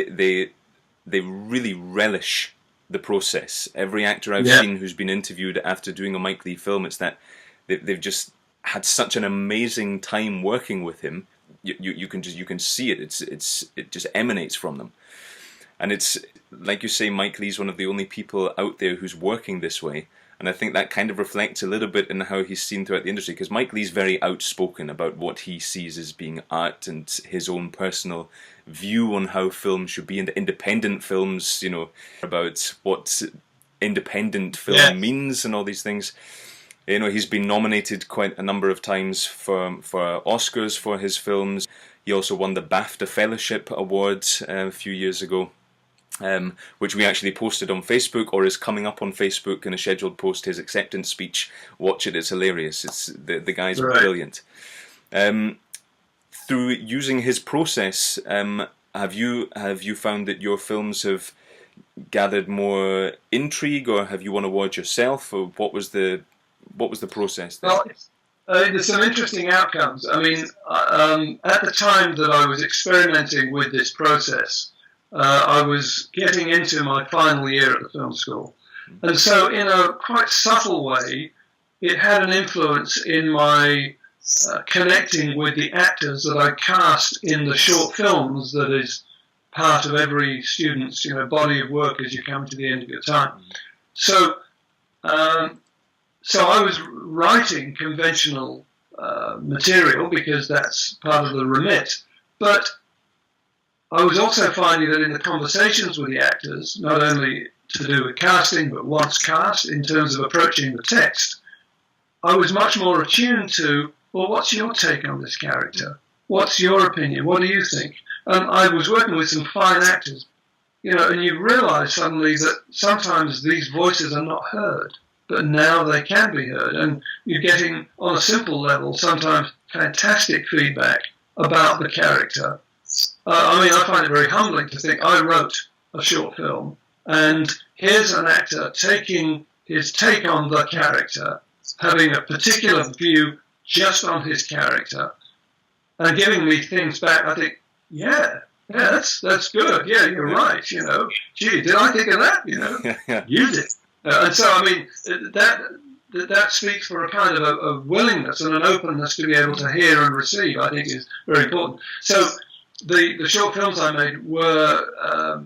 they really relish the process. Every actor I've seen who's been interviewed after doing a Mike Leigh film, it's that they've just had such an amazing time working with him. You can see it. It just emanates from them. And it's, like you say, Mike Leigh's one of the only people out there who's working this way. And I think that kind of reflects a little bit in how he's seen throughout the industry, because Mike Leigh's very outspoken about what he sees as being art and his own personal view on how films should be, and independent films, about what independent film means and all these things. He's been nominated quite a number of times for Oscars for his films. He also won the BAFTA Fellowship Award a few years ago. Which we actually posted on Facebook, or is coming up on Facebook in a scheduled post, his acceptance speech. Watch it, it's hilarious. The guy's brilliant. Through using his process, have you found that your films have gathered more intrigue, or have you won awards yourself, or what was the process there? Well, there's some interesting outcomes. I mean, at the time that I was experimenting with this process, I was getting into my final year at the film school. And so in a quite subtle way, it had an influence in my connecting with the actors that I cast in the short films that is part of every student's body of work as you come to the end of your time. So I was writing conventional material because that's part of the remit, but I was also finding that in the conversations with the actors, not only to do with casting, but once cast, in terms of approaching the text, I was much more attuned to, well, what's your take on this character? What's your opinion? What do you think? And I was working with some fine actors, and you realize suddenly that sometimes these voices are not heard, but now they can be heard. And you're getting, on a simple level, sometimes fantastic feedback about the character. I find it very humbling to think I wrote a short film, and here's an actor taking his take on the character, having a particular view just on his character, and giving me things back. I think, that's good. Yeah, you're right. Gee, did I think of that? Use it. And so, I mean, that speaks for a kind of a willingness and an openness to be able to hear and receive, I think, is very important. So the short films I made were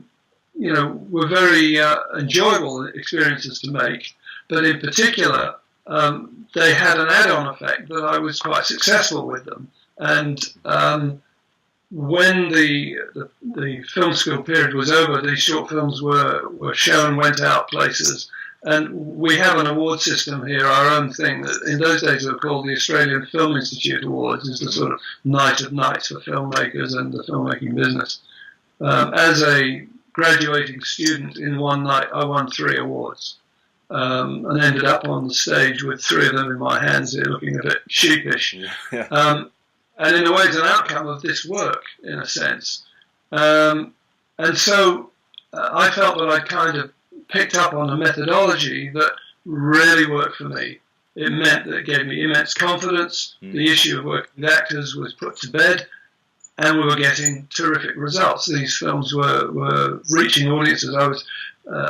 very enjoyable experiences to make, but in particular, they had an add-on effect that I was quite successful with them. And when the film school period was over, these short films were shown, went out places. And we have an award system here, our own thing, that in those days they were called the Australian Film Institute Awards. It's the sort of night of nights for filmmakers and the filmmaking business. As a graduating student, in one night I won 3 awards, and ended up on the stage with 3 of them in my hands here, looking a bit sheepish. And in a way it's an outcome of this work, in a sense. And so I felt that I kind of picked up on a methodology that really worked for me. It meant that it gave me immense confidence. The issue of working with actors was put to bed, and we were getting terrific results. These films were reaching audiences.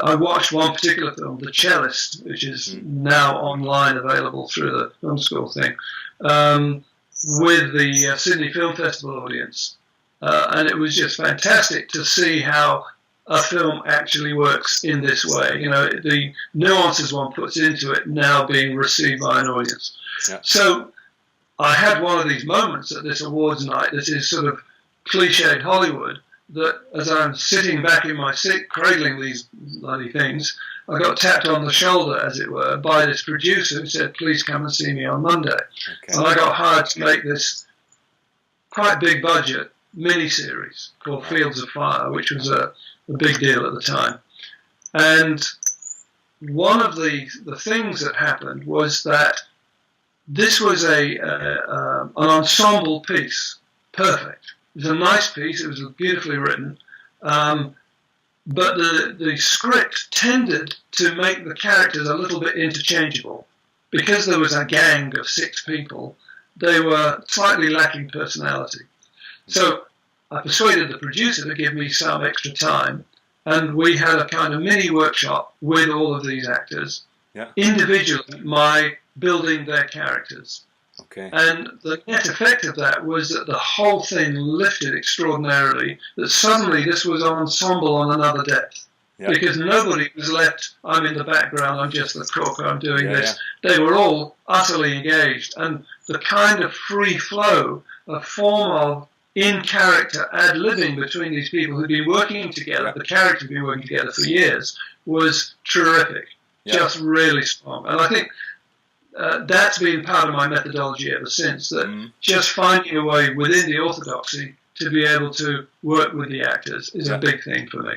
I watched one particular film, The Cellist, which is now online available through the film school thing, with the Sydney Film Festival audience. And it was just fantastic to see how a film actually works in this way. The nuances one puts into it now being received by an audience. Yeah. So I had one of these moments at this awards night that is sort of cliched Hollywood, that as I'm sitting back in my seat cradling these bloody things, I got tapped on the shoulder, as it were, by this producer who said, please come and see me on Monday. Okay. And I got hired to make this quite big budget miniseries called Fields of Fire, which was a big deal at the time. And one of the things that happened was that this was an ensemble piece, perfect. It was a nice piece, it was beautifully written, but the script tended to make the characters a little bit interchangeable. Because there was a gang of 6 people, they were slightly lacking personality. So I persuaded the producer to give me some extra time, and we had a kind of mini workshop with all of these actors, individually, building their characters. Okay. And the net effect of that was that the whole thing lifted extraordinarily, that suddenly this was an ensemble on another depth. Yeah. Because nobody was left, I'm in the background, I'm just the cook, I'm doing this. Yeah. They were all utterly engaged. And the kind of free flow, a form of in-character ad-libbing between these people who'd been working together, the characters had been working together for years, was terrific. Just really strong. And I think that's been part of my methodology ever since, that just finding a way within the orthodoxy to be able to work with the actors is a big thing for me.